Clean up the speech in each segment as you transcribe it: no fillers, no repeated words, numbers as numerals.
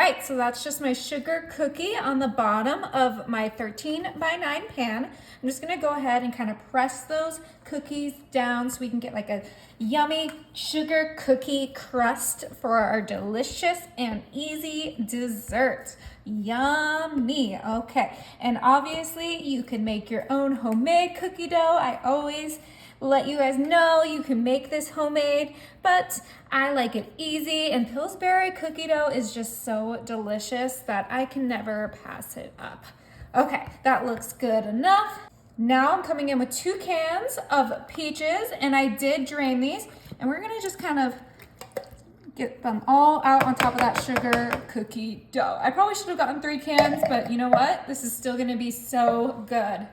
right, so that's just my sugar cookie on the bottom of my 13x9 pan. I'm just gonna go ahead and kind of press those cookies down so we can get like a yummy sugar cookie crust for our delicious and easy dessert. Yummy. Okay, and obviously you can make your own homemade cookie dough. I always let you guys know you can make this homemade, but I like it easy, and Pillsbury cookie dough is just so delicious that I can never pass it up. Okay, that looks good enough. Now I'm coming in with 2 cans of peaches, and I did drain these, and we're gonna just kind of get them all out on top of that sugar cookie dough. I probably should have gotten 3 cans, but you know what? This is still gonna be so good.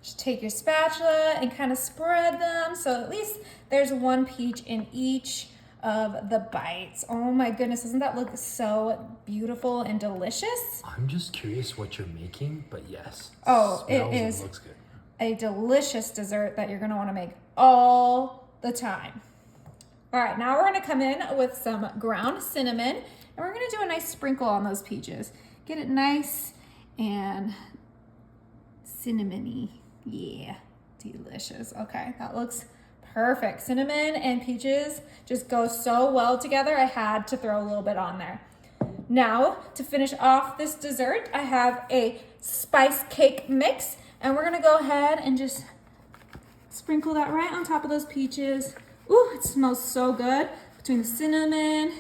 Just take your spatula and kind of spread them so at least there's 1 peach in each of the bites. Oh my goodness, doesn't that look so beautiful and delicious? I'm just curious what you're making, but yes. Oh, it is looks good. A delicious dessert that you're gonna wanna make all the time. All right, now we're gonna come in with some ground cinnamon, and we're gonna do a nice sprinkle on those peaches. Get it nice and cinnamony. Yeah, delicious. Okay, that looks perfect. Cinnamon and peaches just go so well together. I had to throw a little bit on there. Now, to finish off this dessert, I have a spice cake mix, and we're gonna go ahead and just sprinkle that right on top of those peaches. Ooh, it smells so good. Between the cinnamon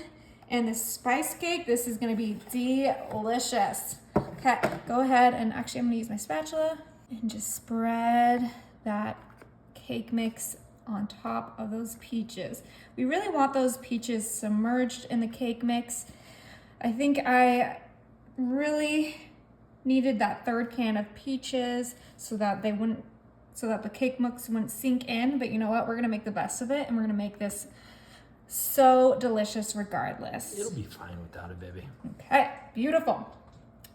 and the spice cake, this is gonna be delicious. Okay, go ahead and actually I'm gonna use my spatula and just spread that cake mix on top of those peaches. We really want those peaches submerged in the cake mix. I think I really needed that 3rd can of peaches so that the cake mix wouldn't sink in, but you know what? We're gonna make the best of it, and we're gonna make this so delicious regardless. It'll be fine without it, baby. Okay, beautiful.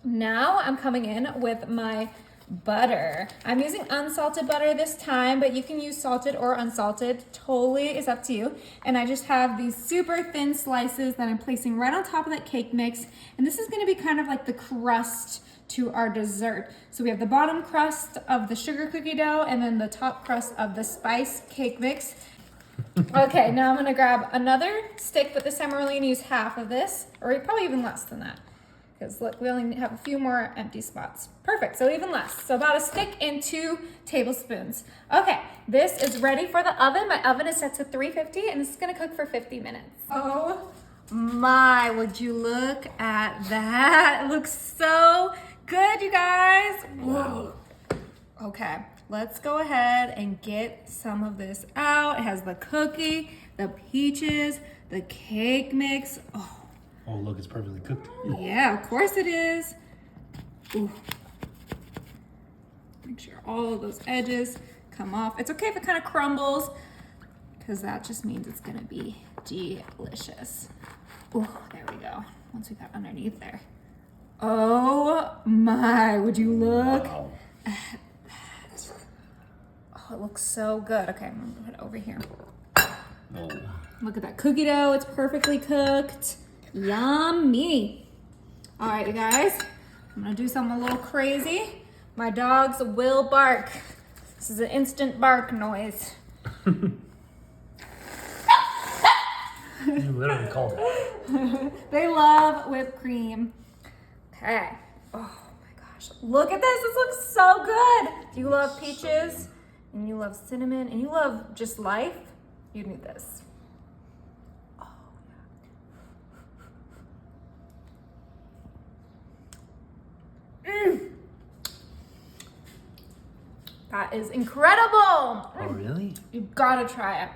Now I'm coming in with my butter. I'm using unsalted butter this time, but you can use salted or unsalted. Totally is up to you. And I just have these super thin slices that I'm placing right on top of that cake mix. And this is gonna be kind of like the crust to our dessert. So we have the bottom crust of the sugar cookie dough and then the top crust of the spice cake mix. Okay, now I'm gonna grab another stick, but this time we're only gonna use half of this, or probably even less than that. Because look, we only have a few more empty spots. Perfect, so even less. So about a stick and 2 tablespoons. Okay, this is ready for the oven. My oven is set to 350 and this is gonna cook for 50 minutes. Oh my, would you look at that? It looks so good, you guys. Whoa. Okay, let's go ahead and get some of this out. It has the cookie, the peaches, the cake mix. Oh, look, it's perfectly cooked. Yeah, of course it is. Ooh. Make sure all of those edges come off. It's okay if it kind of crumbles, because that just means it's gonna be delicious. Oh, there we go. Once we got underneath there. Oh my, would you look at that? Oh, it looks so good. Okay, I'm gonna put it over here. Oh. Look at that cookie dough, it's perfectly cooked. Yummy. All right, you guys, I'm gonna do something a little crazy. My dogs will bark. This is an instant bark noise. You literally called it. They love whipped cream. Okay. Oh my gosh, look at this. This looks so good. Do you love peaches and you love cinnamon and you love just life? You need this. That is incredible. Oh, really? You've got to try it.